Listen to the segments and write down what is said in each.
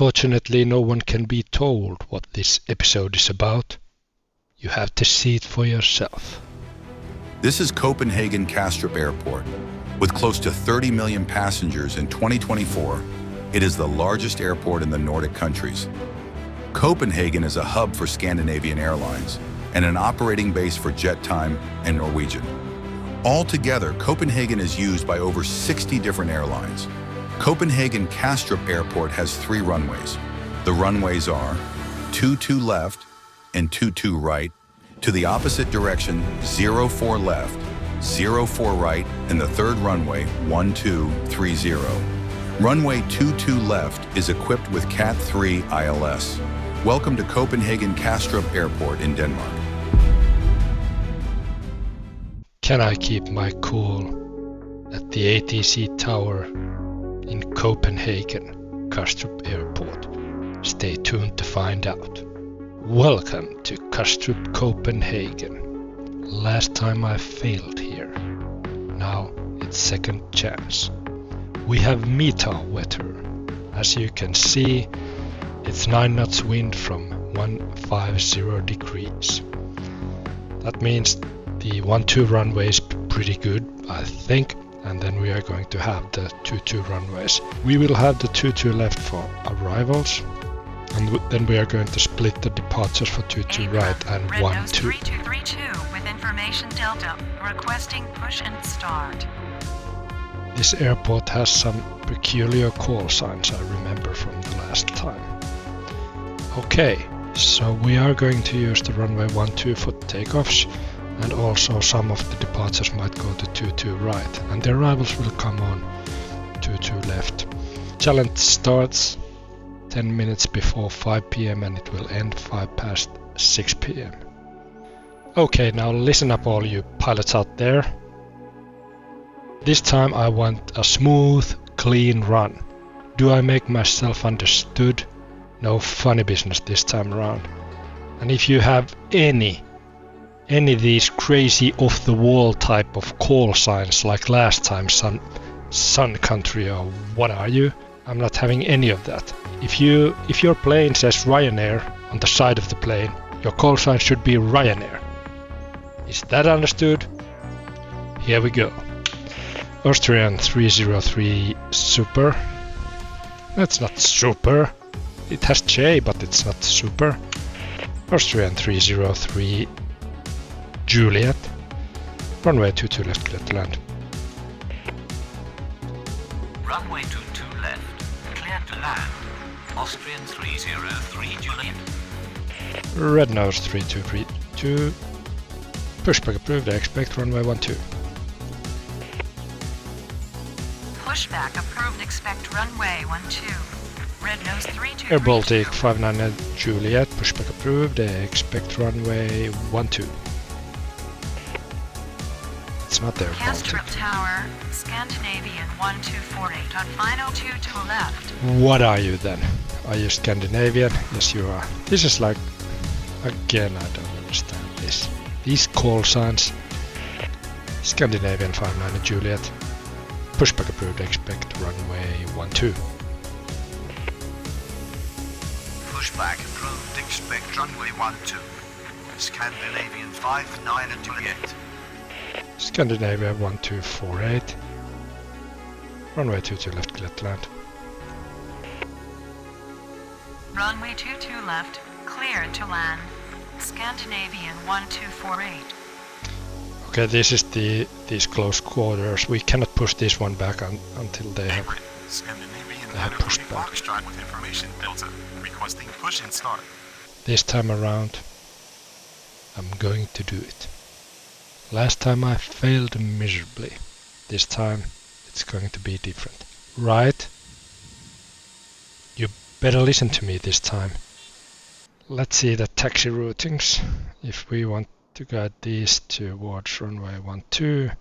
Unfortunately, no one can be told what this episode is about. You have to see it for yourself. This is Copenhagen Kastrup Airport. With close to 30 million passengers in 2024, it is the largest airport in the Nordic countries. Copenhagen is a hub for Scandinavian Airlines and an operating base for Jettime and Norwegian. Altogether, Copenhagen is used by over 60 different airlines. Copenhagen Kastrup Airport has 3 runways. The runways are 22 left and 22 right, to the opposite direction 04 left, 04 right, and the third runway 1230. Runway 22 left is equipped with Cat 3 ILS. Welcome to Copenhagen Kastrup Airport in Denmark. Can I keep my cool at the ATC Tower in Copenhagen Kastrup Airport? Stay tuned to find out. Welcome to Kastrup, Copenhagen. Last time I failed here. Now it's second chance. We have META weather. As you can see, it's 9 knots wind from 150 degrees. That means the 12 runway is pretty good, I think, and then we are going to have the 22 runways. We will have the 22 left for arrivals, and then we are going to split the departures for 22 right and 12. 3232 with information Delta, requesting push and start. This airport has some peculiar call signs I remember from the last time. Okay, so we are going to use the runway 12 for takeoffs, and also some of the departures might go to 22 right, and the arrivals will come on 22 left. Challenge starts 10 minutes before 5 p.m. and it will end 5 past 6 p.m. Okay, now listen up all you pilots out there. This time I want a smooth, clean run. Do I make myself understood? No funny business this time around. And if you have any of these crazy off-the-wall type of call signs like last time, Sun Country or what are you? I'm not having any of that. If your plane says Ryanair on the side of the plane, your call sign should be Ryanair. Is that understood? Here we go. Austrian 303 Super. That's not Super. It has J, but it's not Super. Austrian 303 Juliet. Runway 22 left, clear to land. Runway 22 left, clear to land. Austrian 303 Juliet. Red nose 3232. Pushback approved, I expect runway 12. Pushback approved, expect runway 12. Red nose 3232. Air Baltic 599 Juliet, pushback approved, I expect runway 12. It's not there, Baltic. Kastrup Tower, Scandinavian 1248 on final 2 to left. What are you then? Are you Scandinavian? Yes, you are. This is like, again, I don't understand this. These call signs. Scandinavian 599 Juliet. Pushback approved, expect runway 12. Pushback approved, expect runway 12. Scandinavian 59 Juliet. Scandinavia 1248. Runway 22 left, clear to land. Runway 22 left, clear to land. Scandinavian 1248. Okay, this is these close quarters. We cannot push this one back until they have pushed back. With information Delta, requesting push and start. This time around, I'm going to do it. Last time I failed miserably. This time it's going to be different. Right? You better listen to me this time. Let's see the taxi routings. If we want to guide these towards runway 12,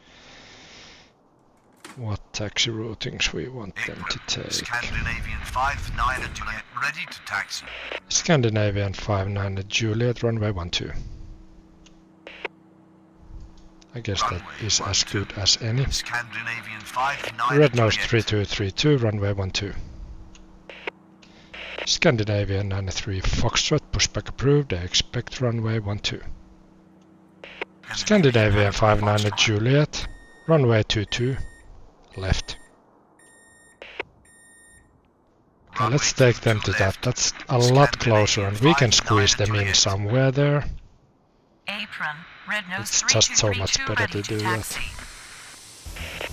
what taxi routings we want them to take. Scandinavian 59 Juliet, ready to taxi. Scandinavian 59 Juliet, runway 12. I guess that is as good as any. Scandinavian 59 Red nose 3232, runway 12. Scandinavian 93 Foxtrot, pushback approved, I expect runway 12. Scandinavian 59 Juliet, runway 22, left. Okay, let's take them to that. That's a lot closer and we can squeeze them in somewhere there. Apron, red nose It's just so much 3232 better ready to do taxi. that.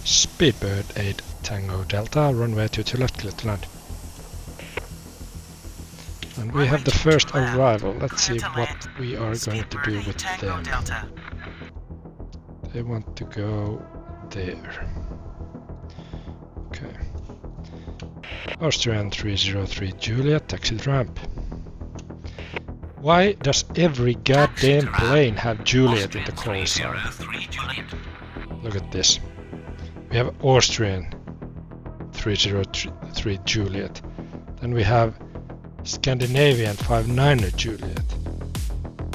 Speedbird 8 Tango Delta, runway 22 left, clear to land. And we have the first arrival. Let's see what we are going to do with them. They want to go there. Okay. Austrian 303 Juliet, taxi ramp. Why does every goddamn plane have Juliet in the call sign? Look at this. We have Austrian 303 Juliet. Then we have Scandinavian 59 Juliet.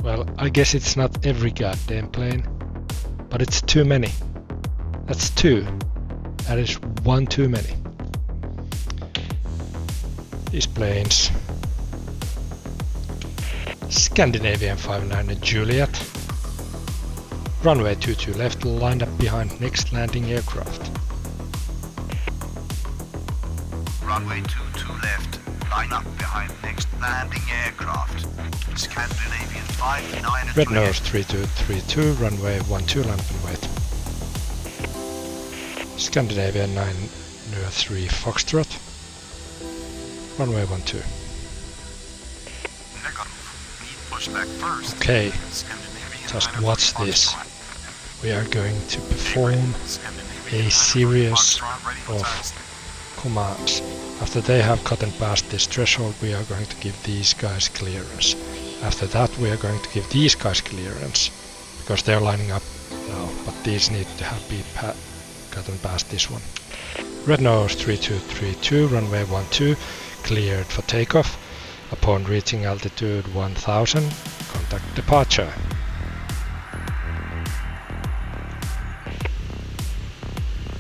Well, I guess it's not every goddamn plane, but it's too many. That's two. That is one too many. These planes. Scandinavian 59 Juliet. Runway 22 left, lined up behind next landing aircraft. Runway 22 left, line up behind next landing aircraft. Scandinavian 59 Red nose 3232, runway 12, land and wait. Scandinavian 903 Foxtrot, runway 12. Okay, just watch this. We are going to perform a series of commands. After they have gotten past this threshold, we are going to give these guys clearance. After that, we are going to give these guys clearance, because they're lining up now, but these need to have gotten past this one. Red nose 3232, runway 12, cleared for takeoff. Upon reaching altitude 1000, contact departure.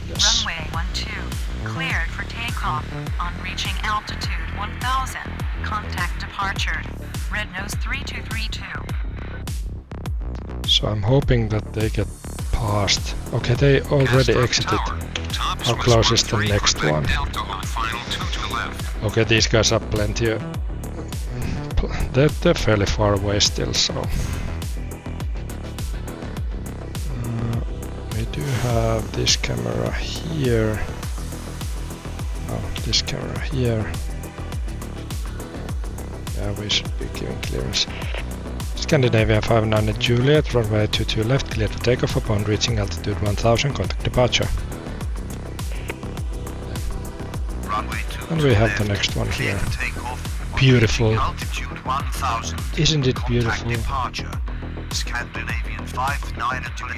Yes. Runway 12, cleared for takeoff. On reaching altitude 1000, contact departure. Red nose 3232. So I'm hoping that they get past. Okay, they already exited. How close is the next one? Okay, these guys are plenty. They're fairly far away still, so. We do have this camera here. Oh, this camera here. Yeah, we should be giving clearance. Scandinavian 59 Juliet, runway 22 left, cleared for takeoff. Upon reaching altitude 1000, contact departure. And we have the next one here. Beautiful. Isn't it beautiful?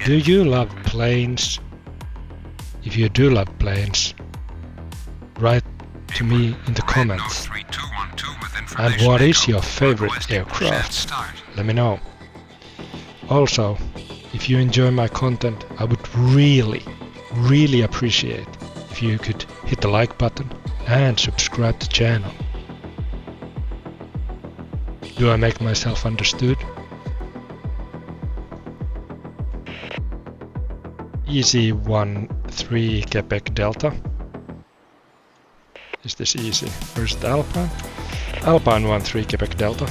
Do you love planes? If you do love planes, write to me in the comments. And what is your favorite aircraft? Let me know. Also, if you enjoy my content, I would really appreciate if you could hit the like button and subscribe to the channel. Do I make myself understood? Easy 13 Quebec Delta. Is this easy? Where's the Alpine? Alpine 13 Quebec Delta.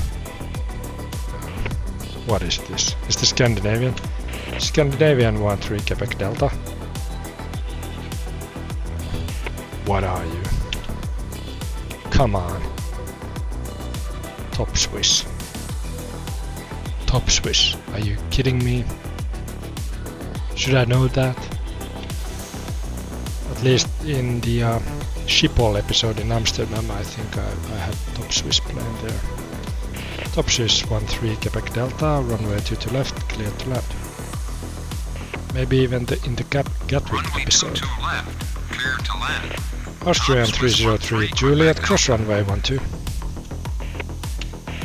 What is this? Is this Scandinavian? Scandinavian 13 Quebec Delta. What are you? Come on. Top Swiss. Top Swiss. Are you kidding me? Should I know that? At least in the Schiphol episode in Amsterdam, I think I had Top Swiss plane there. Top Swiss 13 Quebec Delta, runway 22 left, clear to land. Maybe even in the Gatwick episode. Left, clear to land. Austrian 303 Juliet, cross runway 12.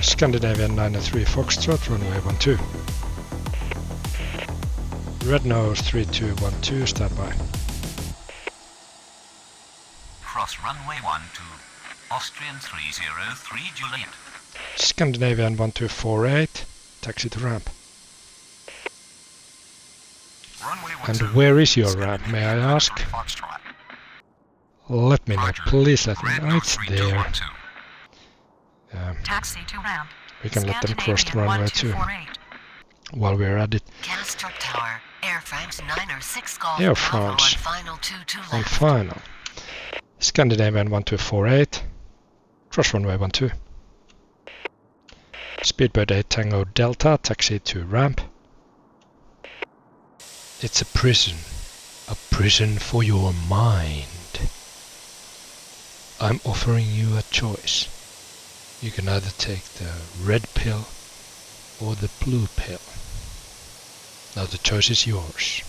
Scandinavian 903 Foxtrot, runway 12. Red nose 3212, standby. Cross runway 12. Austrian 303 Juliet. Scandinavian 1248, taxi to ramp. Runway And 12, where is your ramp, may I Scandinavian ask? 93 Foxtrot. Let me know, Roger. please let me Red know. nose It's 3212. there. Taxi to ramp. We can let them cross the Scandinavian runway too, 1248. while we're at it. Kastrup Tower. Air France 906 Golf Air Bravo on France. final 22 On left. final. Scandinavian 1248, cross runway 12. Speedbird 8 Tango Delta, taxi to ramp. It's a prison for your mind. I'm offering you a choice. You can either take the red pill or the blue pill. Now the choice is yours.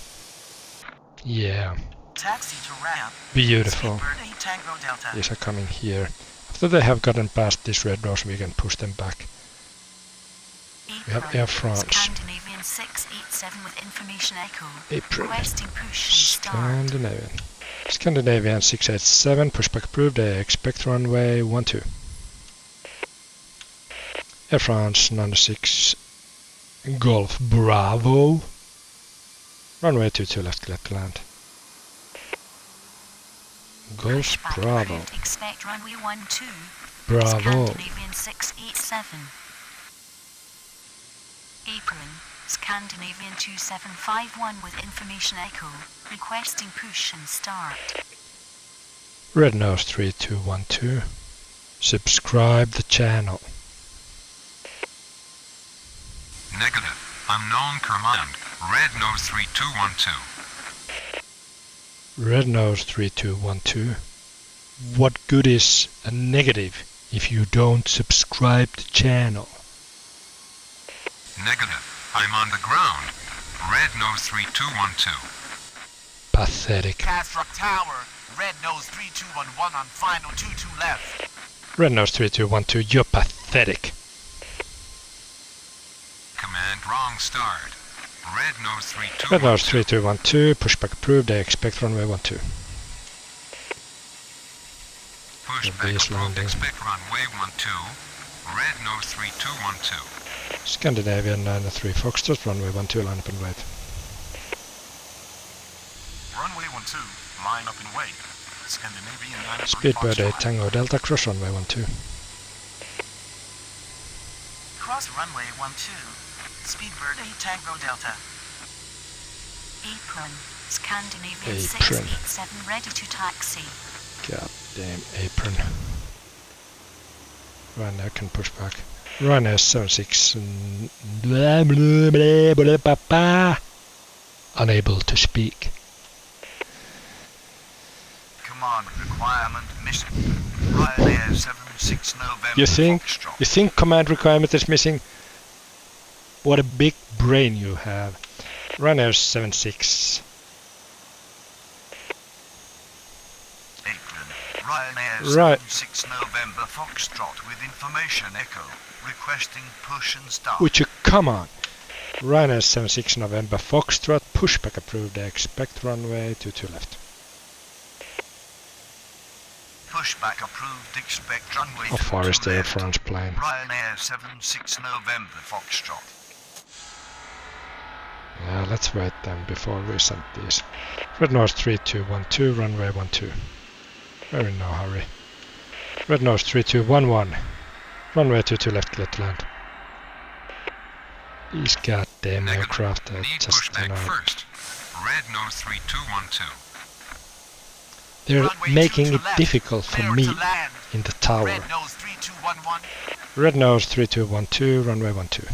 Yeah, Taxi to ramp. beautiful. Speedbird 8 Tango Delta. These are coming here. After they have gotten past this red nose, we can push them back. We have Air France. Scandinavian 687 with information echo. April. Requesting push and start. Scandinavian. Scandinavian 687, pushback approved. I expect runway 12. Air France 96 Golf Bravo. Runway 22 left, clear to land. Golf Pushback Bravo. approved. Expect runway 12. Bravo. Scandinavian 687. Apron. Scandinavian 2751 with information echo. Requesting push and start. Red Nose 3212. Subscribe the channel. Negative. Unknown command. Red nose 3212. Red Nose 3212. What good is a negative if you don't subscribe the channel? Negative. I'm on the ground. Red nose 3212. Pathetic. Kastrup Tower. Red nose 3211 on final 22 left. Red Nose 3212, you're pathetic. Command wrong start. Red nose 3212. Red Nose 3212, pushback approved. I expect runway 12. Pushback Base approved. landing. Expect runway 12. Red nose 3212. Scandinavian 93 Foxtrot, runway 12, line up and wait. Runway 12, line up and wait. Scandinavian 93 Speedbird 8 Foxtrot. Tango Delta, cross runway 12. Cross runway 12. Speedbird 8 Tango Delta. Apron. Scandinavian Apron. 687 ready to taxi. Goddamn apron. Ryanair can push back. Ryanair 76. Blah, blah, blah, blah, blah, blah. Unable to speak. Command requirement missing. Ryanair 76 November You think Foxtrot. command requirement is missing? What a big brain you have. Ryanair 76. Apron. Ryanair Right. 76 November Foxtrot with information echo. Requesting push and start. Would you come on? Ryanair 76 November Foxtrot, pushback approved. I expect runway 22 left. Pushback approved. Expect runway How far is 22 the Air left. France plane? Ryanair 76 November Foxtrot. Yeah, let's wait then before we send these. Red Nose 3212, runway 12. We're in no hurry. Red Nose 3211, runway 22 left, clear to land. These goddamn Negative. aircraft are Need just, you pushback know, first. Red nose 3212. they're Runway making 22 it left. difficult for Clear me to land. in the tower. Red nose 3211. Red Nose 3212, runway 12.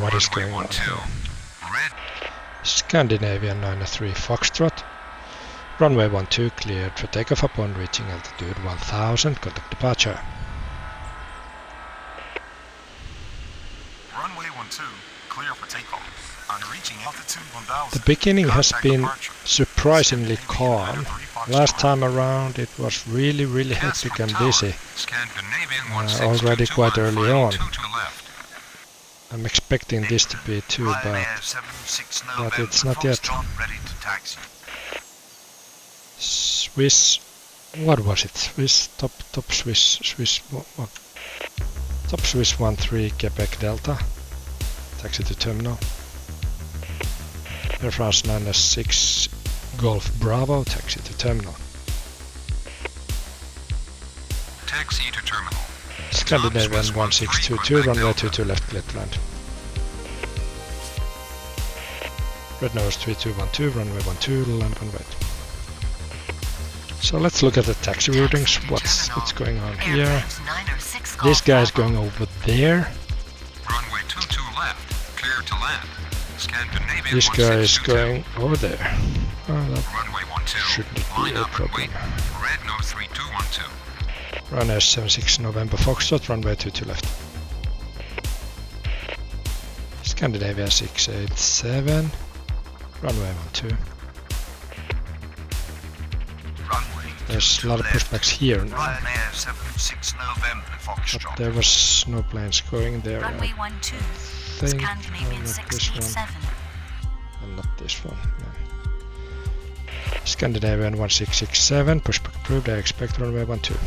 What is Runway going on 12. here? Red Scandinavian 93 Foxtrot, runway 12 cleared for takeoff upon reaching altitude 1000, contact departure. runway 12, clear for takeoff. On reaching altitude 1000. The beginning has contact been departure. surprisingly Scandinavian calm. 93 Foxtrot. Last time around it was really hectic and busy. Scandinavian Already quite early on. 22 left. I'm expecting this to be too, but Ryanair 76 but November it's not yet. Foxtrot ready to taxi. Swiss What was it? Swiss, top Swiss, what? Top Swiss 13 Quebec Delta. Taxi to terminal. Air France 906 Golf Bravo, taxi to terminal. Taxi to terminal. Scandinavian 1622, runway 22 left, clear to land. Red nose 3212, runway 12, land and wait. So let's look at the taxi routings, what's going on here. This guy's going over there. Runway 22 left. Clear to land. Scandinavian This guy is going over there. Oh, that Runway 12. shouldn't be Line a up and problem. wait. Red nose 3212. Runway 76 November Foxtrot, runway 22 left. Scandinavia 687, runway 12. Runway There's a lot of pushbacks here now, Ryanair 76 November but Foxtrot. there was no planes going there. Runway I 12, think, Scandinavian not this one, 687. and not this one. No. Scandinavian 1667, pushback approved, I expect runway 12.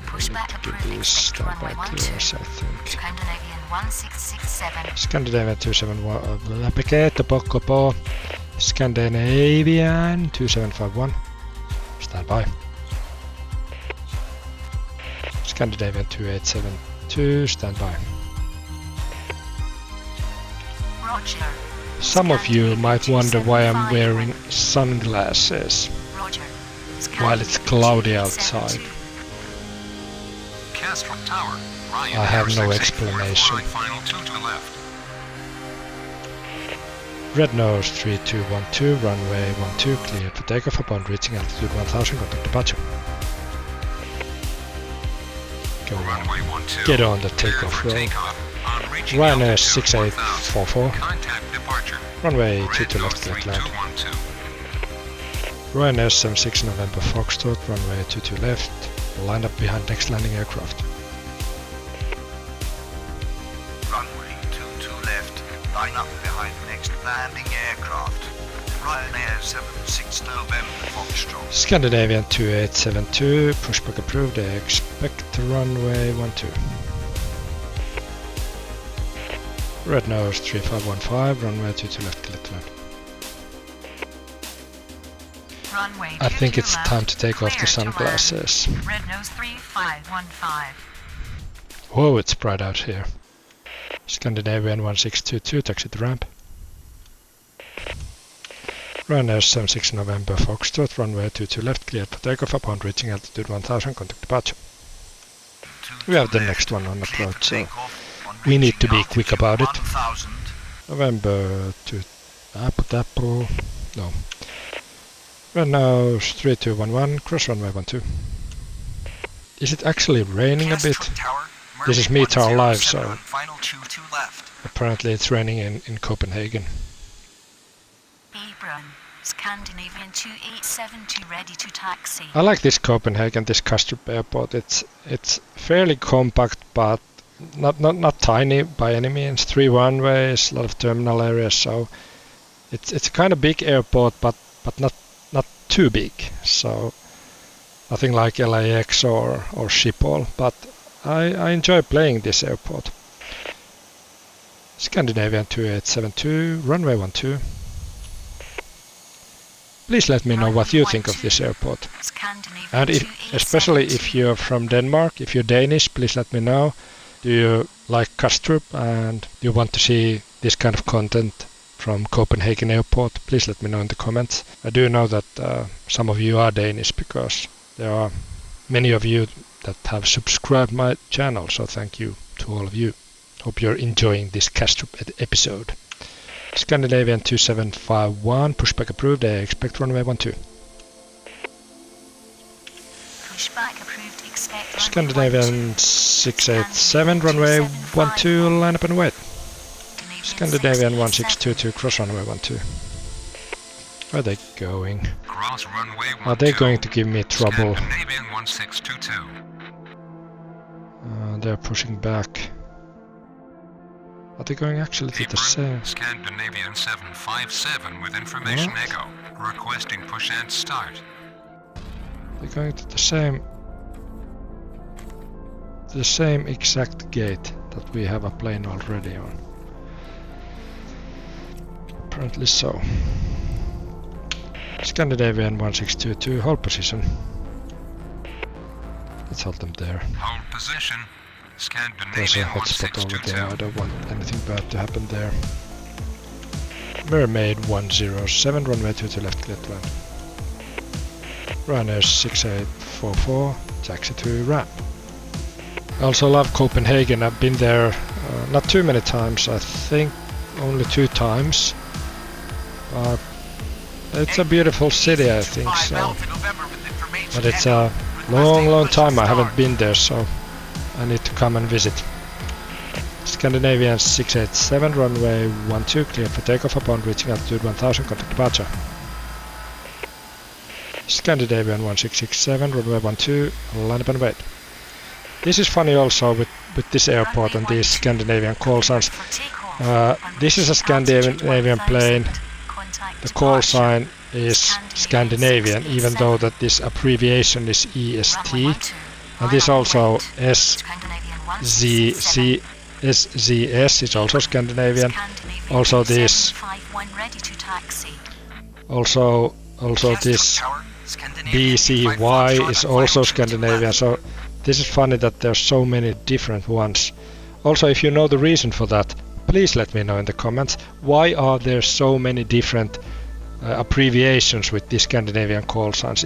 Pushback approved, expect runway 12. Clears, I think. Scandinavian 1667. Scandinavian 271, Lapiquet, Pocopo. Scandinavian 2751, stand by. Scandinavian 2872, stand by. Roger. Some of you might wonder why I'm wearing sunglasses Roger. while it's cloudy outside. Kastrup Tower. Ryanair I have no 684, explanation. flying final 2 to left. Red nose 3212, runway 12, cleared for takeoff upon reaching altitude 1000, contact departure. Go on. Runway 12. Get on the Cleared takeoff for roll. takeoff. On reaching Ryanair altitude 6844, 1000, contact departure. runway Red 22 nose left, clear to land. 3212. Ryanair 76 November Foxtrot, runway 22 left, line up behind next landing aircraft. Runway 22 left. Line up behind next landing aircraft. Ryanair 76 November Foxtrot. Scandinavian 2872, pushback approved, I expect runway 12. Red nose 3515, runway 22 left, clear to land. Runway I think 22 it's left, time to take off the clear to land. sunglasses. Red nose 3515. Whoa, it's bright out here. Scandinavian 1622, taxi to ramp. Ryanair 76 November Foxtrot, runway 22 left, cleared for takeoff upon reaching altitude 1000, contact departure. We have the next one on approach, so we need to be quick about it. 1000. November 2, Apple, no. Red nose 3211, cross runway 12. Is it actually raining a bit? This is me Tower Live, so Final 2 to left. apparently it's raining in Copenhagen. Abram, Scandinavian 2872 ready to taxi. I like this Copenhagen, this Kastrup Airport. It's fairly compact, but not tiny by any means. 3 runways, a lot of terminal areas, so it's a kind of big airport, but not too big. So nothing like LAX or Schiphol, but I enjoy playing this airport. Scandinavian 2872, runway 12. Please let me know what you think of this airport. Scandinavian And especially if you're from Denmark, if you're Danish, please let me know. Do you like Kastrup and you want to see this kind of content from Copenhagen Airport? Please let me know in the comments. I do know that some of you are Danish because there are many of you that have subscribed my channel, so thank you to all of you. Hope you're enjoying this Kastrup episode. Scandinavian 2751, pushback approved, I expect runway 12. Pushback approved, expect runway Scandinavian 687, runway 12, line up and wait. Scandinavian 1622, cross runway 12. Where are they going? Cross runway 12. Are they going to give me trouble? Scandinavian 1622. They're pushing back. Are they going actually to the same? Scandinavian 757 with information What? echo. Requesting push and start. They're going to the same exact gate that we have a plane already on. Apparently so. Scandinavian 1622, hold position. Let's hold them there. Hold position. There's a Scandinavian hotspot over there, I 1622. don't want anything bad to happen there. Mermaid 107, runway 22 left, clear to land. Ryanair 6844, taxi to ramp. I also love Copenhagen, I've been there not too many times, I think only 2 times. It's a beautiful city, I think so. But it's a long time I haven't been there, so I need to come and visit. Scandinavian 687, runway 12, clear for takeoff upon reaching altitude 1000, contact departure. Scandinavian 1667, runway 12, line up and wait. This is funny also with this airport and these Scandinavian call signs. This is a Scandinavian plane. The call sign is Scandinavian, even though that this abbreviation is EST. And this also SZS is also Scandinavian. Also this also this BCY is also Scandinavian. So this is funny that there's so many different ones. Also, if you know the reason for that, please let me know in the comments. Why are there so many different abbreviations with these Scandinavian call signs?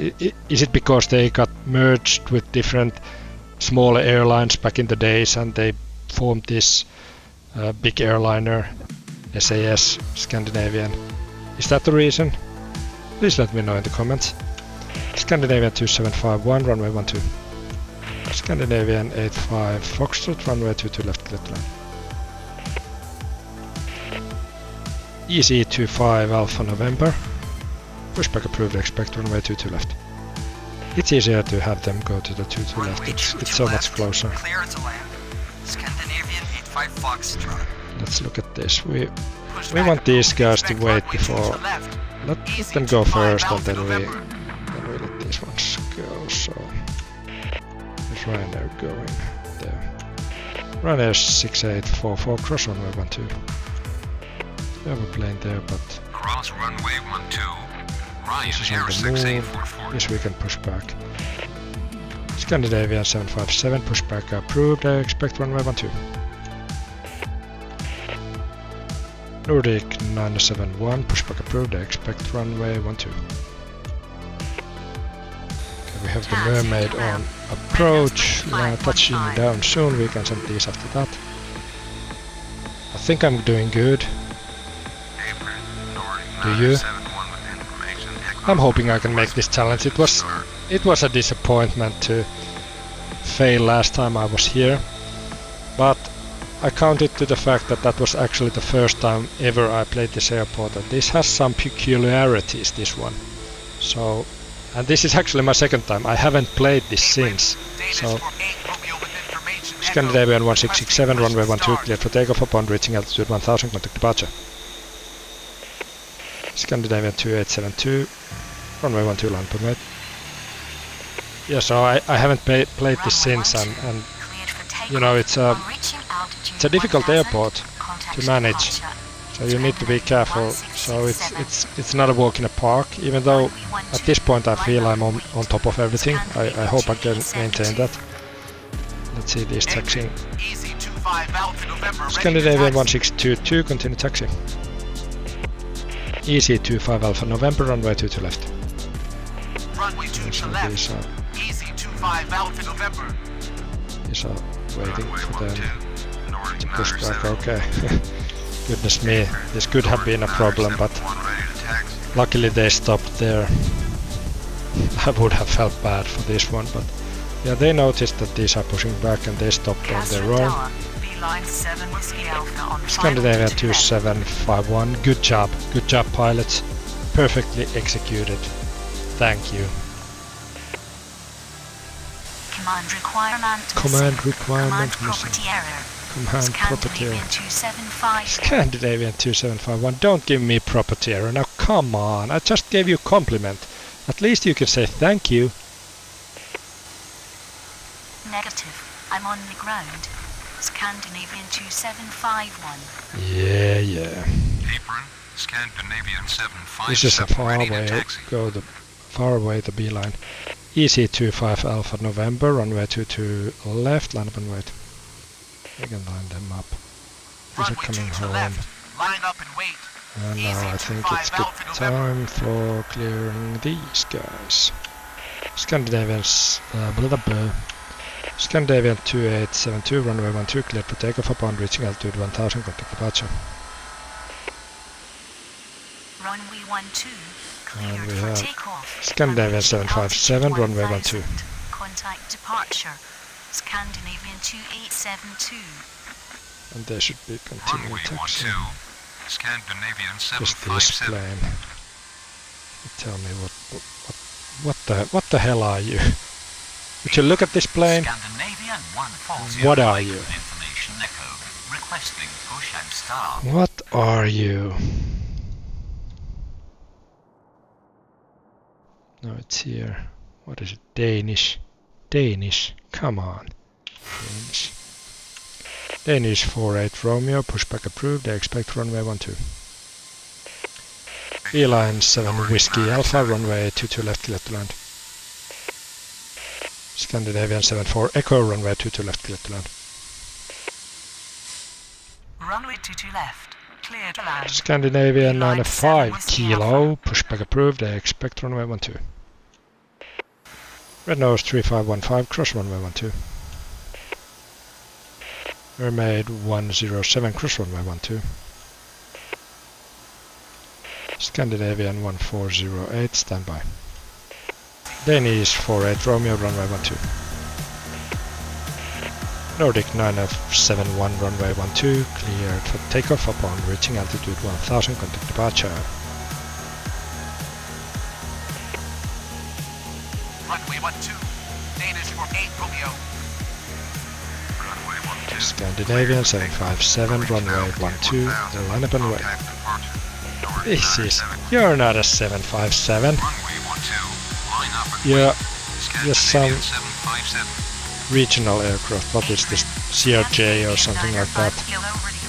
Is it because they got merged with different smaller airlines back in the days and they formed this big airliner, SAS Scandinavian? Is that the reason? Please let me know in the comments. Scandinavian 2751, runway 12. Scandinavian 85 Foxtrot, runway 22 left, clear to land. EC25 Alpha November. Pushback approved, expect runway 22 left. It's easier to have them go to the 22 left, it's so much closer. Clear to land. Scandinavian 85 Foxtrot. Let's look at this. We want these guys to wait before. Let them go first and then we let these ones go. So there's Ryanair going there. Ryanair 6844 cross runway 12. We have a plane there, but Cross runway 12. this is Ryanair on the move. 6844. This we can push back. Scandinavian 757 pushback approved. I expect runway 12. Nordic 971 pushback approved. I expect runway 12. Okay, we have the Mermaid on approach. Touching down soon. We can send these after that. I think I'm doing good. Do you? I'm hoping I can make this challenge. It was a disappointment to fail last time I was here, but I count it to the fact that that was actually the first time ever I played this airport, and this has some peculiarities, this one. So, and this is actually my second time. I haven't played this since. So, Scandinavian 1667, runway 12, cleared for takeoff upon reaching altitude 1000, contact departure. Scandinavian 2872, runway 12, land and wait. Yeah, so I haven't played this since, and you know, it's a difficult airport to manage, so you need to be careful. So it's not a walk in a park, even though at this point I feel I'm on top of everything. I hope I can maintain that. Let's see these taxiing. Scandinavian 1622, continue taxi. EC25 Alpha November, runway 22 left. Runway 2 to left. EC25 Alpha November. These are waiting for them to push back. Okay. Goodness me, this could have been a problem, but luckily they stopped there. I would have felt bad for this one, but yeah, they noticed that these are pushing back and they stopped on their own. Scandinavian 2751, good job pilots, perfectly executed, thank you. Command requirement missing. Command Propertier. Scandinavian 275. Scandinavian 2751. Don't give me Propertier. Now come on. I just gave you a compliment. At least you can say thank you. Negative. I'm on the ground. Scandinavian 2751. Yeah. Apron, Scandinavian 757. This is a far ready to away. taxi. Go the far away the beeline. EC25 Alpha November. Runway 22 left. Line up and wait. We can line them up. These are Runway coming 2 to home. left. Line up and wait. And now I think it's good time for clearing these guys. Scandinavians, Scandinavian 2872, runway 12, cleared for takeoff upon reaching altitude 1000, contact departure. Runway 12, And cleared we for have takeoff. Scandinavian Reaching 757, altitude runway 1000, 12. Contact departure. Scandinavian 2872. And they should be continuing Runway taxi. 12, Scandinavian Just this 757. plane. Tell me what the hell are you? Would you look at this plane? Scandinavian 140. What are you? Information echo. Requesting push and start. What are you? No, it's here. What is it? Danish. Danish. Come on. Danish. Danish 48 Romeo. Pushback approved. They expect runway 12. Beeline 7 Whiskey Alpha. Runway 22 left. Clear to land. Scandinavian 74 Echo. Runway 22 left. Clear to land. Runway 22 left. Clear to land. Scandinavian Beeline 95 7 Kilo. Pushback approved. They expect runway 12. Red Nose 3515. Cross runway 12. Mermaid 107. Cross runway 12. Scandinavian 1408. Standby. Danish 48 Romeo. Runway 12. Nordic 971 runway 12, cleared for takeoff upon reaching altitude 1000, contact departure. Runway 12. Danish 48 Romeo. Runway 12. Scandinavian 757 runway 12, line up and wait. Contact departure. This is, you're not a 757. Runway 12. Line up and You're wait. some Scandinavian 757. regional aircraft. What is this? CRJ or something like that.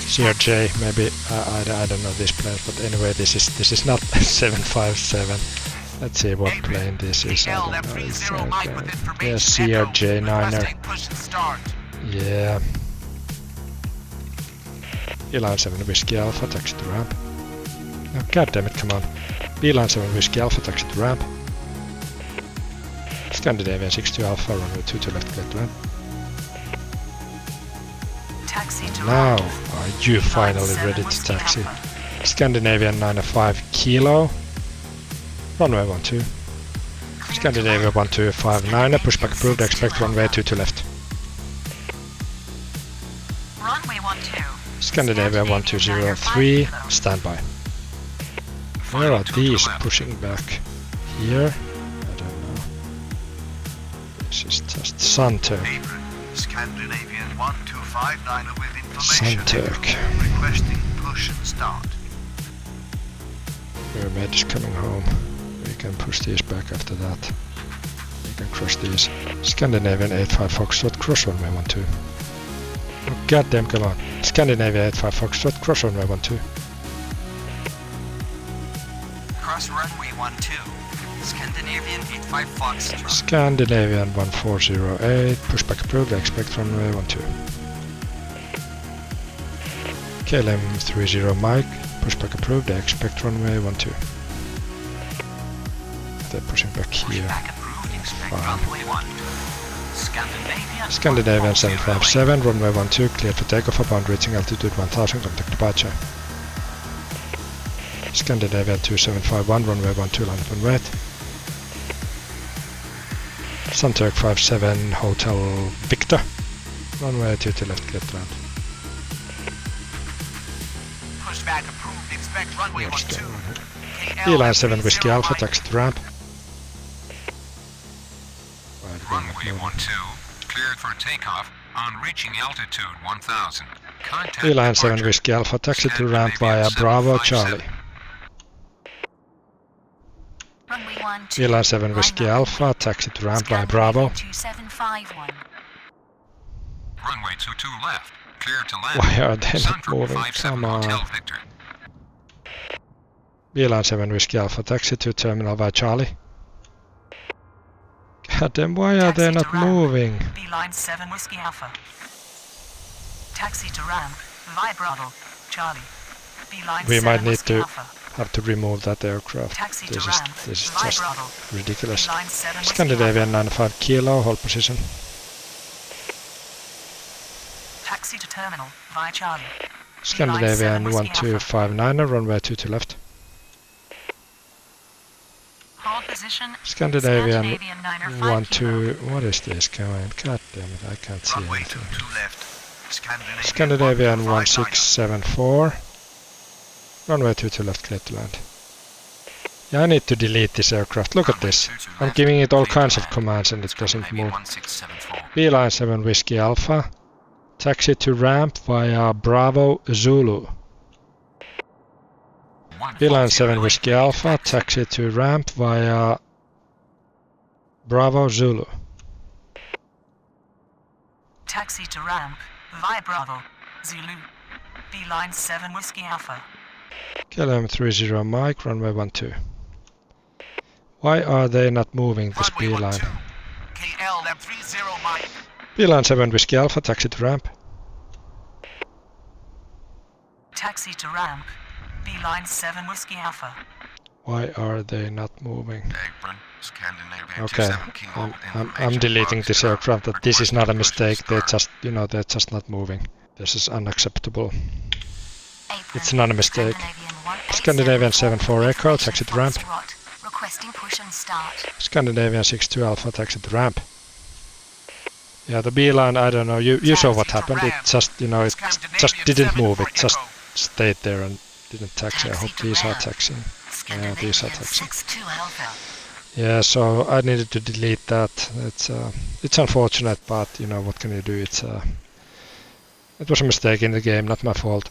CRJ, maybe. I don't know this plane, but anyway, this is not 757. Let's see what plane this is. I don't know. It's yeah, CRJ 9er. Push and start. Yeah. Beeline 7 Whiskey Alpha, taxi to ramp. Oh, goddammit, come on. Beeline 7 Whiskey Alpha, taxi to ramp. Scandinavian 62 Alpha, runway 22 left, clear to land. Taxi to Now, land. are you finally ready to taxi? Scandinavian 95 Kilo, runway 12. Scandinavia 1259, pushback approved, expect runway 22 left. Runway 12. Scandinavia 1203, standby. Where are these pushing back? Here? I don't know. This is just Sunturk. Apron, Scandinavian 1259 with information. Sunturk. Requesting push and start. Mermaid is coming home. We can push these back after that. We can cross these. Scandinavian 85 Foxtrot, cross runway 12. Oh, goddamn, come on. Scandinavia 85 Foxtrot, cross runway 12. Cross runway 12. Scandinavian 85 Foxtrot. Scandinavian 1408, pushback approved, expect runway 12. KLM 30 Mike, pushback approved, expect runway 12. They're pushing back here. Pushback approved. Expect Fine. runway 12. Scandinavian 757, runway 12, cleared for takeoff upon reaching altitude 1000, contact departure. Scandinavian 2751, runway 12, line up and wait. Sunturk 57, Hotel Victor, runway 22 left, cleared to land. Pushback approved. Expect runway Where's the 12. Beeline 7 Whiskey Alpha, taxi to ramp. Runway 12. Cleared for takeoff. On reaching altitude 1000, contact Beeline 7 departure. Whiskey Alpha, taxi to ramp via Bravo Charlie. Runway 12. Beeline 7 Whiskey Alpha, taxi to ramp via Bravo. 2751. Runway 22 left, clear to land. Why are they not Central moving? 57 Come on. Hotel Victor. Beeline 7 Whiskey Alpha, taxi to terminal via Charlie. God damn, why are they Taxi not to ramp. moving? Beeline 7 Whiskey Alpha. Taxi to ramp via Bravo Charlie. Beeline We 7 might need Whiskey to Alpha. have to remove that aircraft. Taxi This to is ramp just via Bravo. ridiculous. Beeline 7 Whiskey Scandinavian Alpha. 95 kilo, hold position. Taxi to terminal via Charlie. Scandinavian Beeline 7 Whiskey 1259, runway 22 left. Hold position. Scandinavian 905 kilo. 12, what is this going? God damn it, I can't see Runway anything. 22 left. Scandinavian 1259. 1674. Runway 22 left, clear to land. Yeah, I need to delete this aircraft. Look at this. I'm giving it all kinds of commands and it doesn't move. 1674. Beeline 7 Whiskey Alpha. Taxi to ramp via Bravo Zulu. Beeline 7 Whiskey Alpha. Taxi to ramp via Bravo Zulu. Taxi to ramp via Bravo Zulu. Beeline 7 Whiskey Alpha. KLM 30 Mike, runway 12. Why are they not moving this Runway beeline? 12. KLM 30 Mike. Beeline 7 Whiskey Alpha, taxi to ramp. Taxi to ramp. Beeline 7 Whiskey Alpha. Why are they not moving? Apron, Scandinavian Okay, 27 kilo. I'm deleting this aircraft. That this is not a mistake. They're just, they're just not moving. This is unacceptable. It's not a mistake. Scandinavian 74 Echo, taxi to ramp. Requesting push and start. Scandinavian 62 Alpha, taxi to ramp. Yeah, the beeline, I don't know. You saw what happened. It just, it just didn't move. It just stayed there and didn't taxi. I hope these are taxiing. Yeah, these are taxiing. 62 Alpha. Yeah, so I needed to delete that. It's unfortunate, but what can you do? It was a mistake in the game, not my fault.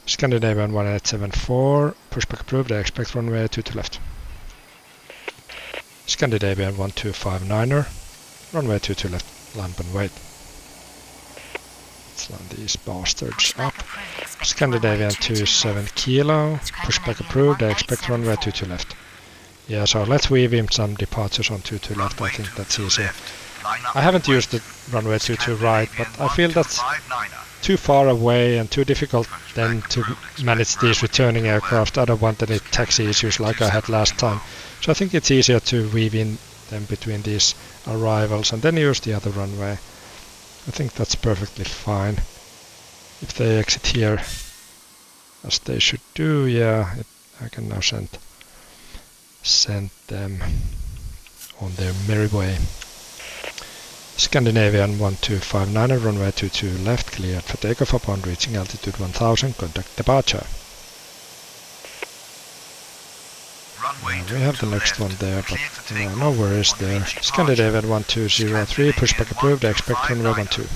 Scandinavian 1874, pushback approved. I expect runway 22 left. Scandinavian 1259er, runway 22 left. Land and wait. Let's land these bastards up. Scandinavian 27 kilo, pushback approved. I expect runway 22 left. Yeah, so let's weave in some departures on 22 left. I think that's easy. I haven't used the runway 22 right, but I feel that's too far away and too difficult then to manage these returning aircraft. I don't want any taxi issues like I had last time. So I think it's easier to weave in them between these arrivals and then use the other runway. I think that's perfectly fine. If they exit here, as they should do, yeah, I can now send them on their merry way. Scandinavian 1259, runway 22 left, cleared for takeoff upon reaching altitude 1000, contact departure. We have the next one there, but no worries there. Scandinavian 1203, pushback approved, I expect runway 12.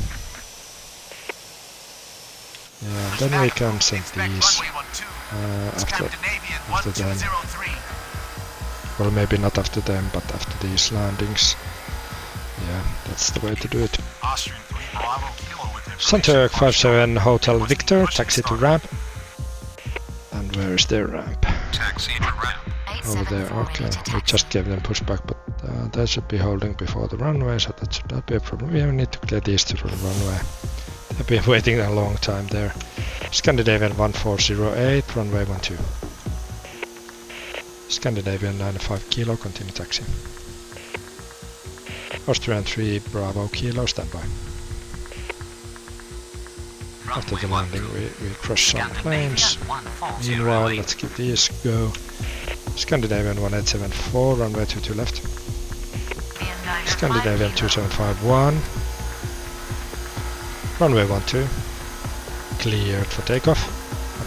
Yeah, then we can send these after them. Well, maybe not after them, but after these landings. Yeah, that's the way to do it. Santiago 57 Hotel Victor, taxi to ramp. And where is their ramp? Taxi to ramp. Over there, okay. We just gave them pushback, but they should be holding before the runway, so that should not be a problem. We need to clear these to the runway. They've been waiting a long time there. Scandinavian 1408, runway 12. Scandinavian 95 kilo, continue taxi. Austrian 3 Bravo kilo, standby. After the landing we crush some planes. Meanwhile, let's give these a go. Scandinavian 1874, runway 22 left. Scandinavian 2751. Runway 12. Cleared for takeoff.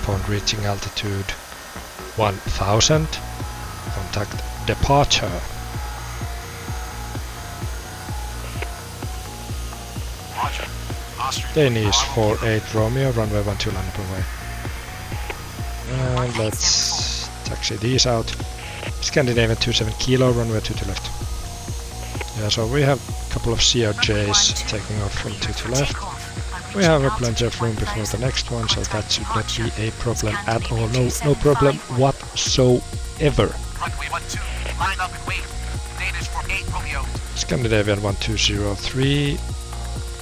Upon reaching altitude 1000, contact departure. Danish 48 Romeo, runway 12 land up away. And let's taxi these out. Scandinavian 27 Kilo, runway 22 left. Yeah, so we have a couple of CRJs taking off from 22 left. We have plenty of room before the next one, so that should not be a problem at all. No problem whatsoever. Scandinavian 1203,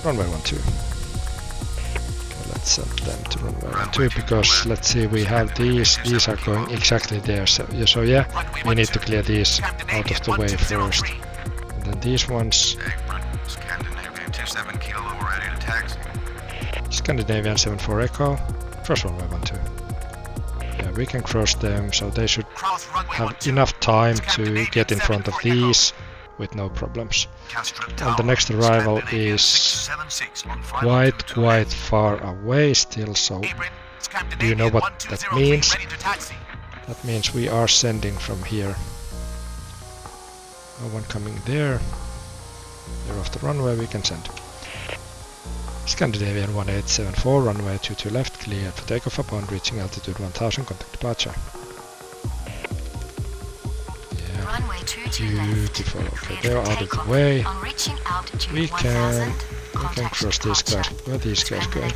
runway 12. Let's send them to runway 12 because let's see, we have these are going exactly there. So yeah, we need to clear these out of the way first. And then these ones. Scandinavian 27 Kilo ready to taxi. Scandinavian 74 Echo, cross runway 12. Yeah, we can cross them, so they should have enough time to get in front of these with no problems. And the next arrival is quite far away still, so do you know what that means? That means we are sending from here. No one coming there. They're off the runway, we can send. Scandinavian 1874, runway 22 left, cleared for takeoff upon reaching altitude 1000, contact departure. Yeah, beautiful. Okay, they're out of the way. We can cross these guys. Where are these guys going?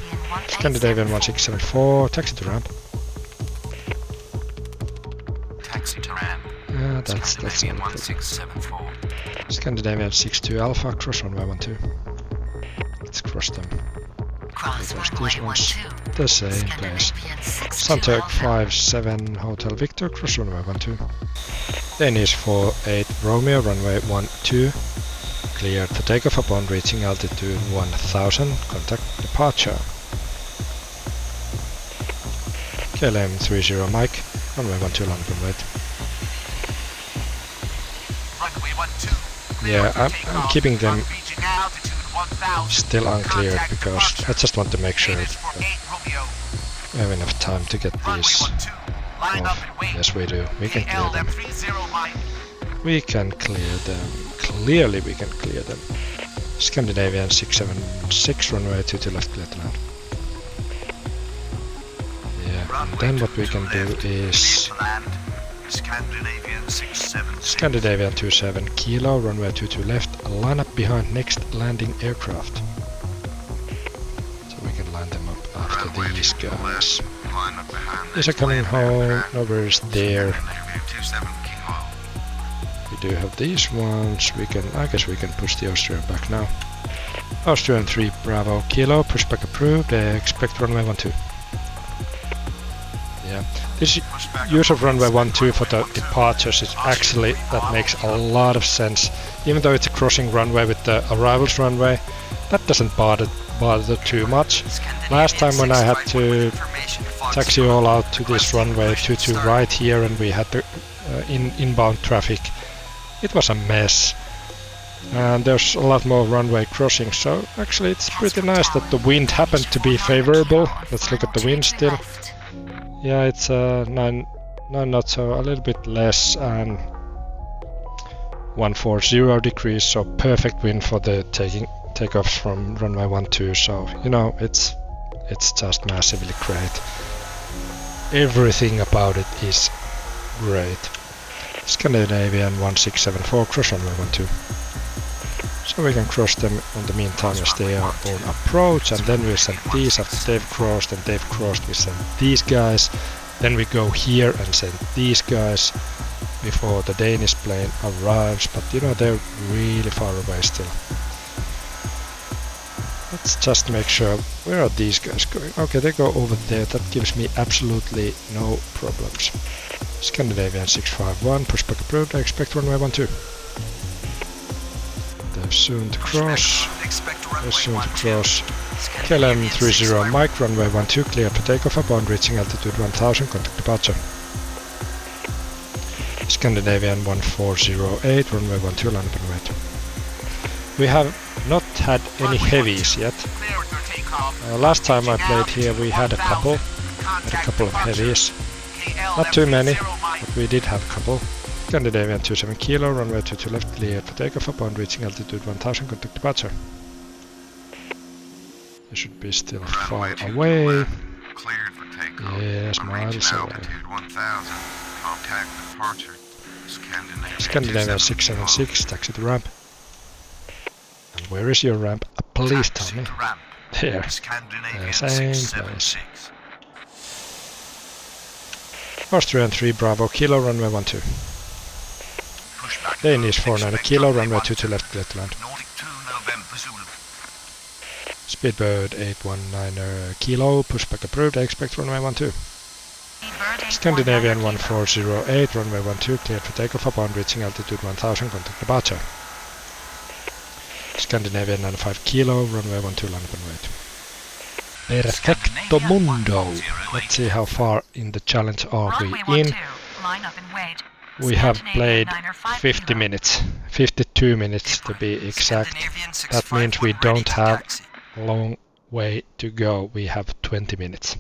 Scandinavian 1674, taxi to ramp. Taxi to ramp. Yeah, that's not a problem. 1674. Scandinavian 62 Alpha, cross runway 12. Let's cross them. Cross Because runway these ones 12. the same place. Sunturk 57 Hotel Victor, cross runway 12. Danish 48 Romeo, runway 12. Cleared for takeoff upon reaching altitude 1000, contact departure. KLM 30 Mike, runway 12 land runway. Yeah, I'm keeping them still uncleared because I just want to make sure that we have enough time to get these off. Yes, we do. We can clear them. We can clear them. Clearly we can clear them. Scandinavian 676, runway 22 left, clear to land. Yeah, and then what we can do is Scandinavian 27 Kilo, runway 22 left, line up behind next landing aircraft. So we can line them up after these guys. These are coming home, nobody's there. We do have these ones, I guess we can push the Austrian back now. Austrian 3 Bravo Kilo, pushback approved, expect runway 12. Yeah, this use of runway 12 for the departures is actually, that makes a lot of sense. Even though it's a crossing runway with the arrivals runway, that doesn't bother too much. Last time when I had to taxi all out to this runway 22 right here and we had the inbound traffic, it was a mess. And there's a lot more runway crossing, so actually it's pretty nice that the wind happened to be favorable. Let's look at the wind still. Yeah, it's 9 knots, so a little bit less, and 140 degrees, so perfect wind for the takeoffs from runway 12. So you know, it's just massively great. Everything about it is great. Scandinavian 1674, cross runway 12. So we can cross them on the meantime as they are on approach, and then we send these after they've crossed, and they've crossed, we send these guys. Then we go here and send these guys before the Danish plane arrives, but you know, they're really far away still. Let's just make sure, where are these guys going? Okay, they go over there, that gives me absolutely no problems. Scandinavian 651, pushback approved, I expect runway 12. They're soon to cross. They're soon to cross. KLM 30 Mike, runway 12, clear for takeoff upon reaching altitude 1000, contact departure. Scandinavian 1408, runway 12, land runway 2. We have not had any heavies yet. Last time I played here we had a couple of heavies. Not too many, but we did have a couple. Scandinavian 27 Kilo, runway 22 left, cleared for takeoff upon reaching altitude 1000, contact departure. You should be still Runway far 22 away. left. Cleared for takeoff. Yes, On miles reaching away. altitude 1000. Contact departure. Scandinavia 676, taxi to ramp. And where is your ramp? Please tell me. Ramp. There. Scandinavian Same 676. Austrian 3 Bravo Kilo, runway 12. Pushback. Danish 49 Kilo, runway 22 left, clear to land. Nordic 2 November Zulu. Speedbird 819 Kilo, pushback approved, I expect runway 12. Scandinavian 1408, runway 12, cleared for takeoff upon reaching altitude 1000, contact departure. Scandinavian 95 Kilo, runway 12, land and wait. Perfecto mundo! Let's see how far in the challenge are we in. Line up and wait. We have played 5 50 kilo. minutes, 52 minutes to be exact. That means we don't have a long way to go. We have 20 minutes.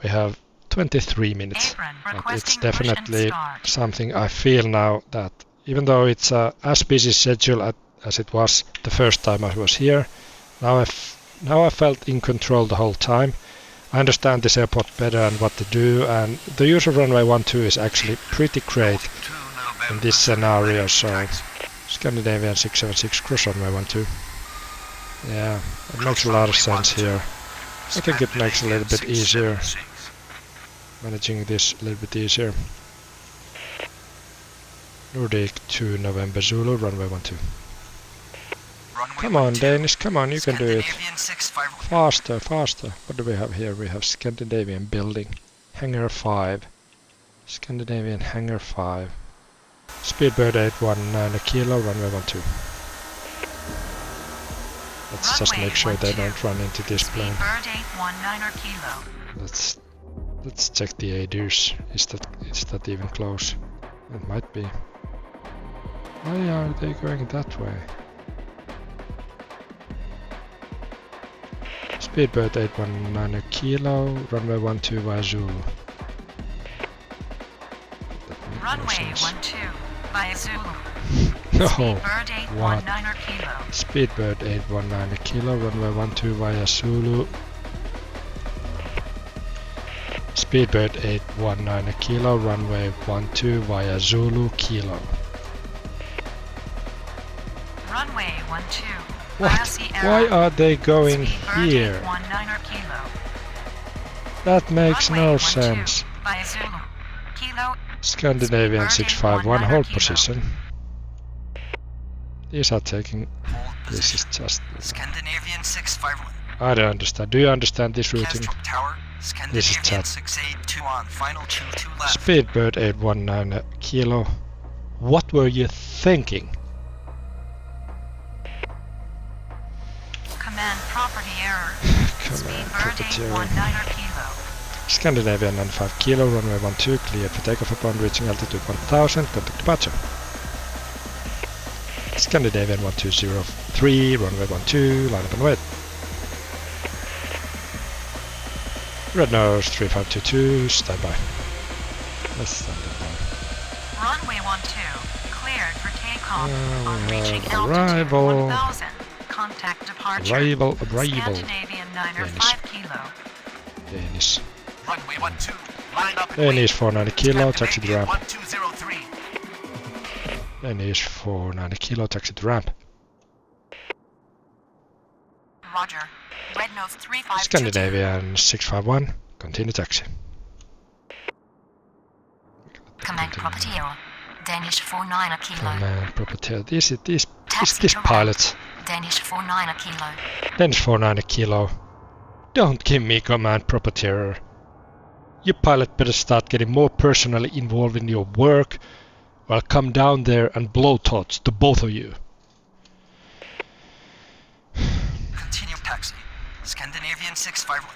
We have 23 minutes. Apron, But it's requesting push and definitely start. something I feel now that even though it's as busy schedule as it was the first time I was here, now I felt in control the whole time. I understand this airport better and what to do, and the use of runway 12 is actually pretty great in this scenario. So Scandinavian 676 cross runway 12. Yeah, it makes a lot of sense here. I think it makes it a little bit easier, managing this a little bit easier. Nordic 2 November Zulu, runway 12. Come on, Danish, come on, you can do it. Faster, faster. What do we have here? We have Scandinavian building. Hangar 5. Scandinavian Hangar 5. Speedbird 819 Kilo, runway 12. Let's just make sure they don't run into this plane. Speedbird 819 Kilo. Let's check the ADIRS. Is that even close? It might be. Why are they going that way? Speedbird 819 Kilo, runway 12 via Zulu. Runway 12 via Zulu. No, Speedbird what? 819 Kilo. Speedbird 819 Kilo, runway 12 via Zulu. Speedbird 819 Kilo, runway 12 via Zulu Kilo. Runway 12 What? via Sierra. Why are they going Speedbird here? 819 Kilo. That makes Runway no 12 sense. via Zulu. Kilo. Scandinavian Speedbird 651 hold 819 position. These are taking. This is just. Scandinavian 651. I don't understand. Do you understand this routing? Kastrup Tower. This is Scandinavian chat. 682 on final 22 left. Speedbird 819 Kilo. What were you thinking? Command property error. Command Speedbird property error. 819 Kilo. Scandinavian 95 Kilo, runway 12, cleared for takeoff upon reaching altitude 1000, contact departure. Scandinavian 1203, runway 12, line up and wait. Red nose 3522, stand by. Let's stand by. Runway 12 cleared for takeoff on we reaching have altitude arrival. 1000. Contact departure. Arrival. Scandinavian 95 Kilo. Danish. Runway 12. Line up and Danish wait. 490 Kilo, taxi to Scandinavian ramp. 1203. Danish 490 Kilo, taxi to ramp. Roger. Red nose 3522. Scandinavian 651, continue taxi. Command property error. Danish 49 Kilo. Command property. These Taxi to ramp. pilots. Danish 49 Kilo. Danish 490 Kilo. Don't give me command property error. You pilot better start getting more personally involved in your work, or I'll come down there and blow thoughts to both of you. Continue taxi. Scandinavian 651.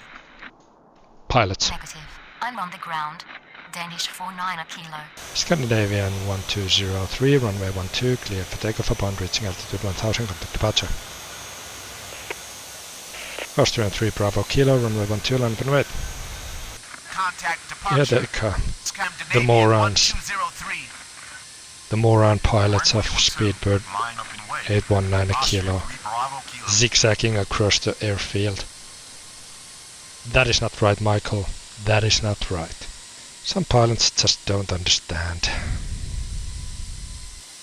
Pilots. Negative. I'm on the ground. Danish 49 Kilo. Scandinavian 1203, runway 12, cleared for takeoff upon reaching altitude 1000, contact departure. Austrian 3 Bravo Kilo, runway 12, land and wait. Contact Here departure. they come. Scandinavian The morons. 1203. The moron pilots of Runway 12, Speedbird line up and wait. 819 Austrian Kilo, 3 Bravo Kilo. zigzagging across the airfield. That is not right, Michael. That is not right. Some pilots just don't understand.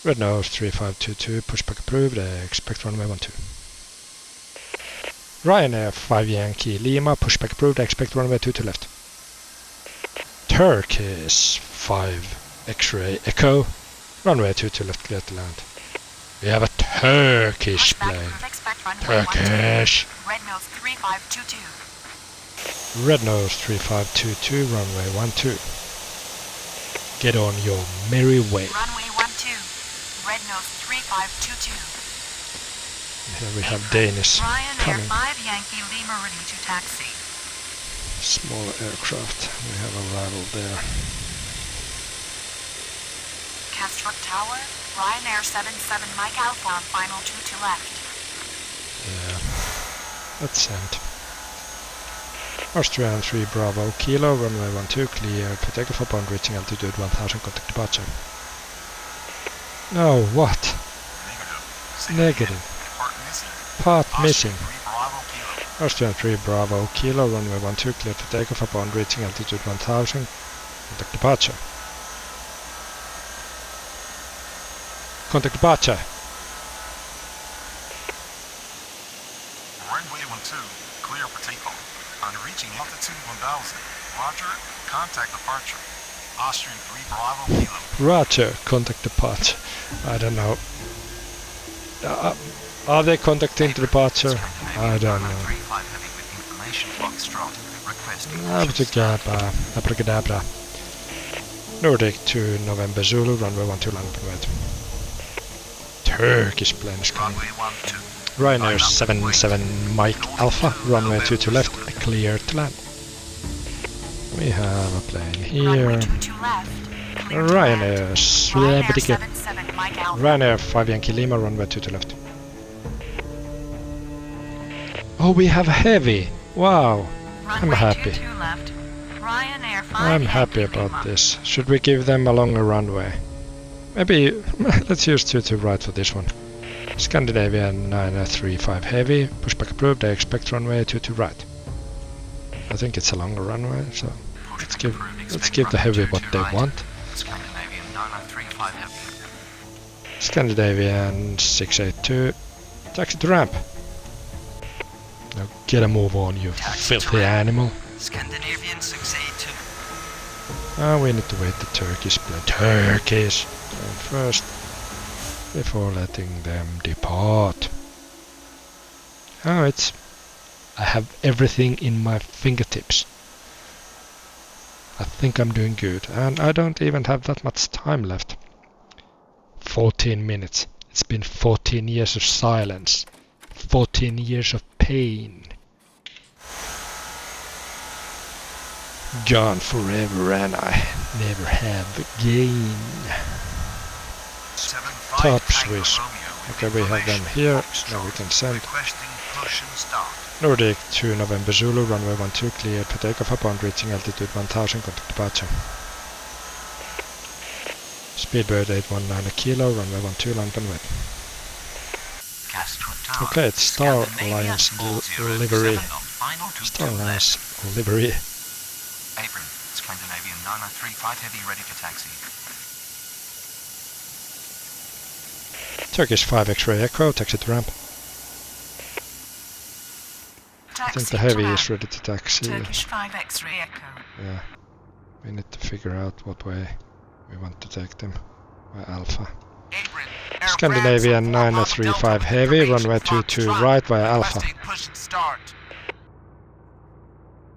Red nose 3522, pushback approved, expect runway 12. Ryanair 5 Yankee Lima, pushback approved, expect runway 22 left. Turkish 5 X-ray Echo, runway 22 left, clear to land. We have a Turkish plane. Turkish. Red nose 3522. Red nose 3522, runway 12. Get on your merry way. Runway 12. Red nose 3522. Here we have Danish Ryanair coming. 5 Yankee Lima ready to taxi. Small aircraft. We have arrival there. Kastrup Tower. Ryanair 77 Mike Alpha on final 2 to left. Yeah. Let's send. Austrian 3 Bravo Kilo, runway 12, clear for takeoff upon reaching altitude 1000, contact departure. No, what? Negative. Part missing. Austrian 3 Bravo Kilo, runway 12, clear for takeoff upon reaching altitude 1000, contact departure. Contact departure. Runway 12, clear for takeoff. On reaching altitude 1000. Roger, contact departure. Austrian 3 Bravo Kilo. Roger, contact departure. I don't know. Are they contacting departure? I don't know. Abracadabra. Nordic to November Zulu, runway 12, land permit. Turkish plane is coming. Ryanair 77 Mike Alpha, runway 22 left, clear to land. We have a plane here. Ryanair 5 Yankee Lima, runway 22 left. Oh, we have heavy. Wow, I'm happy. I'm happy about this. Should we give them a longer runway? Maybe let's use 22 right for this one. Scandinavian 935 Heavy, pushback approved, I expect runway 22 right. I think it's a longer runway, so let's give the Heavy what they want. Scandinavian 682, taxi to ramp. Now get a move on, you filthy animal. Scandinavian 682. We need to wait the Turkish plane. Turkish! First, before letting them depart. Oh, I have everything in my fingertips. I think I'm doing good, and I don't even have that much time left. 14 minutes. It's been 14 years of silence. 14 years of pain. Gone forever, and I never have again. Top Swiss. Okay, we have them here. Now we can send. Nordic to November Zulu, runway 12, cleared for takeoff upon reaching altitude 1000, contact departure. Speedbird 819 kilo, runway 12, land and wet. Okay, it's Star Alliance livery. Star Alliance livery. Apron, Scandinavian 935 Heavy ready for taxi. Turkish 5 X-ray Echo, taxi to ramp. I think the Heavy is ready to taxi. Turkish 5 X-ray Echo. Yeah, we need to figure out what way we want to take them. By Alpha. Scandinavian 935 Heavy, runway 22 right via Alpha.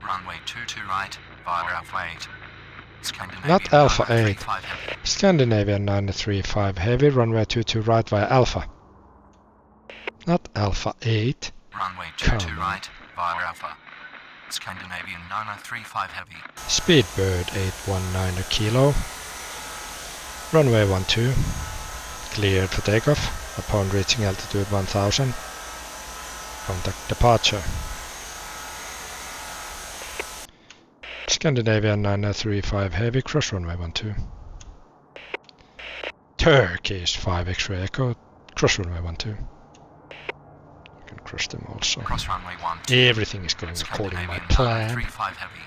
Runway 22 right via Alpha 8. Not Alpha 8. Scandinavian 935 Heavy, runway 22 right via Alpha. Not Alpha 8. Runway 22 right via Alpha. Scandinavian 935 Heavy. Speedbird 819 kilo. Runway 12. Cleared for takeoff. Upon reaching altitude 1000. Contact departure. Scandinavian 935 Heavy, cross runway 12. Turkish 5 X-ray Echo, cross runway 12. You can across them also. Cross runway 12. Everything is going according to my Scandinavian plan. 35 heavy.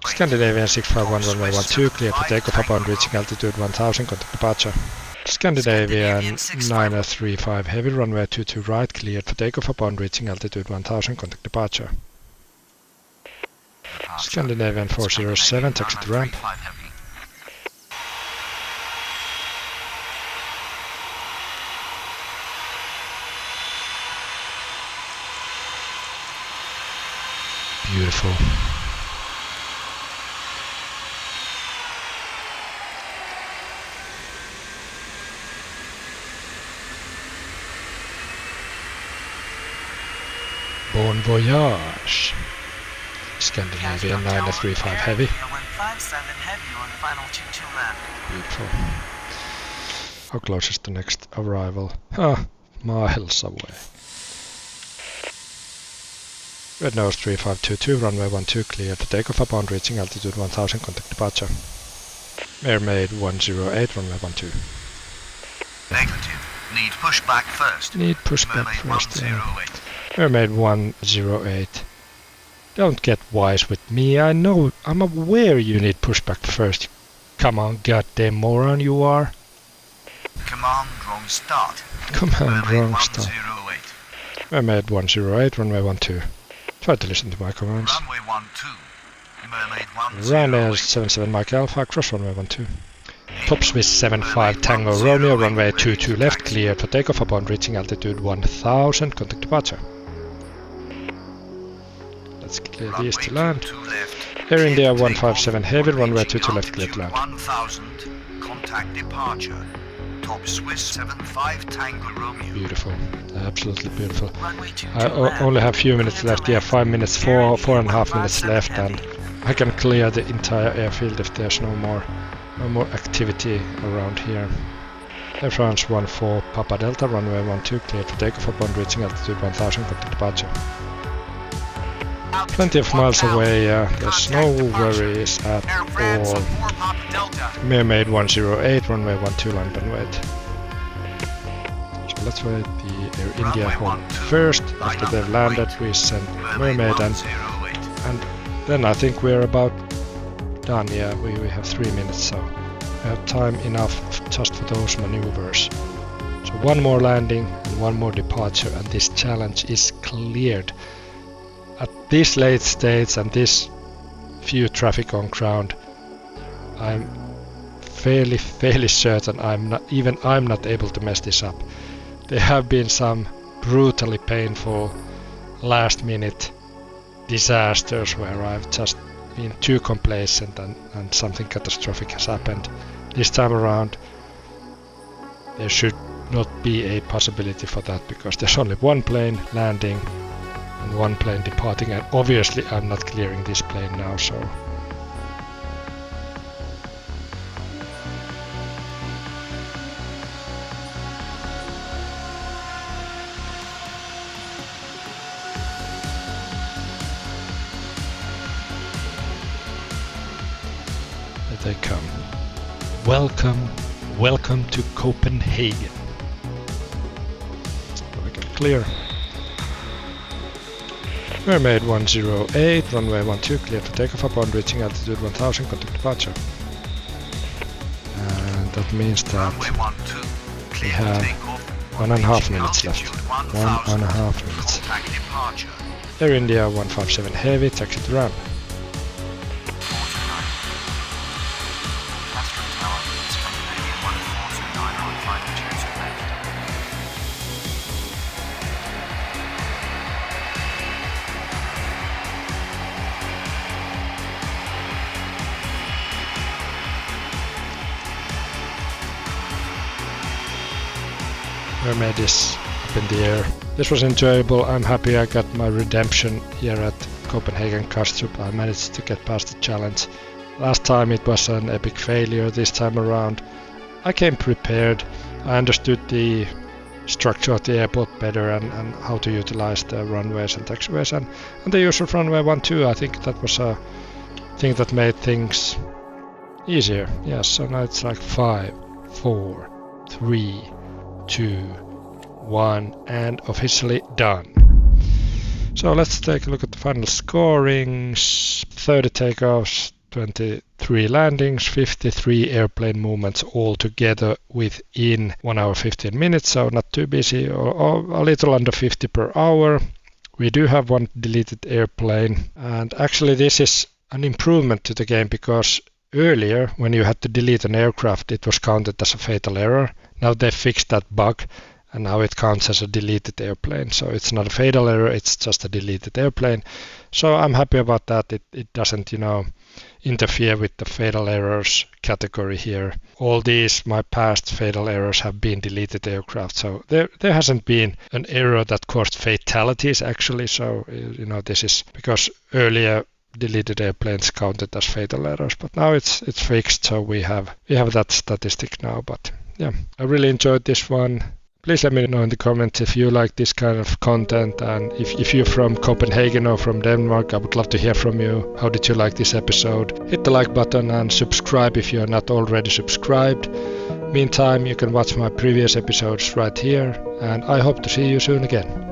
Scandinavian 651 runway 12 clear for takeoff upon reaching altitude 1000, contact departure. Scandinavian 935 heavy runway 22 right cleared for takeoff upon reaching altitude 1000, contact departure. Scandinavian 407 taxi to ramp. 935 heavy. Beautiful. Bon voyage. Scandinavian 935 heavy. 157 heavy on final 22 left. Beautiful. How close is the next arrival? Miles away. Red nose 3522, runway 12 clear for takeoff upon reaching altitude 1000, contact departure. Airmaid 108, runway 12. Negative. Need pushback first. Need pushback Mermaid first. 108. Airmaid 108. Don't get wise with me. I'm aware you need pushback first. Come on, goddamn moron you are. Command wrong start. Command Mermaid wrong start. 108. Airmaid 108, runway 12. Try to listen to my commands. Runway 12. Mermaid Ryanair 108. 77 Mike Alpha, cross runway 12. Top Swiss 75 Tango Romeo, runway 22 left, cleared for takeoff upon reaching altitude 1000, contact departure. Let's clear these to land. Air India 157 heavy, runway 22 left, clear to land. 1000. Contact departure. Top Swiss 75 Tango Romeo. Beautiful, absolutely beautiful. Runway 22 I only have a few minutes left, yeah, 5 minutes, four and a half minutes left, and I can clear the entire airfield if there's no more activity around here. Air France 14 Papa Delta, runway 12 cleared for takeoff upon reaching altitude 1000, contact departure. Plenty of miles away, there's no worries at all. Mermaid 108, runway 12 land and wait. So let's wait the Air India home first. After they've landed, we send Mermaid and then I think we're about done. Yeah, we have 3 minutes, so we have time enough just for those maneuvers. So one more landing and one more departure, and this challenge is cleared. At this late stage and this few traffic on ground, I'm fairly certain I'm not able to mess this up. There have been some brutally painful last minute disasters where I've just been too complacent and something catastrophic has happened. This time around there should not be a possibility for that, because there's only one plane landing and one plane departing, and obviously I'm not clearing this plane now, so there they come. Welcome to Copenhagen. So I can clear. Mermaid 108, runway 12 cleared for takeoff upon reaching altitude 1000, contact departure. And that means that we have 1.5 minutes left. 1.5 minutes. Air India 157 heavy, taxi to ramp. Mermaid is up in the air. This was enjoyable. I'm happy I got my redemption here at Copenhagen Kastrup. I managed to get past the challenge. Last time it was an epic failure. This time around I came prepared. I understood the structure of the airport better and how to utilize the runways and taxiways and the use of runway 12. I think that was a thing that made things easier. Yes, so now it's like 5, 4, 3, 2, 1 and officially done. So let's take a look at the final scorings. 30 takeoffs, 23 landings, 53 airplane movements all together within 1 hour 15 minutes, so not too busy, or a little under 50 per hour. We do have one deleted airplane, and actually this is an improvement to the game, because earlier when you had to delete an aircraft it was counted as a fatal error. Now they fixed that bug and now it counts as a deleted airplane, so it's not a fatal error, it's just a deleted airplane. So I'm happy about that. It doesn't interfere with the fatal errors category here. All these my past fatal errors have been deleted aircraft, so there hasn't been an error that caused fatalities actually. So this is because earlier deleted airplanes counted as fatal errors, but now it's fixed, so we have that statistic now. But yeah, I really enjoyed this one. Please let me know in the comments if you like this kind of content, and if you're from Copenhagen or from Denmark, I would love to hear from you. How did you like this episode? Hit the like button and subscribe if you're not already subscribed. Meantime, you can watch my previous episodes right here, and I hope to see you soon again.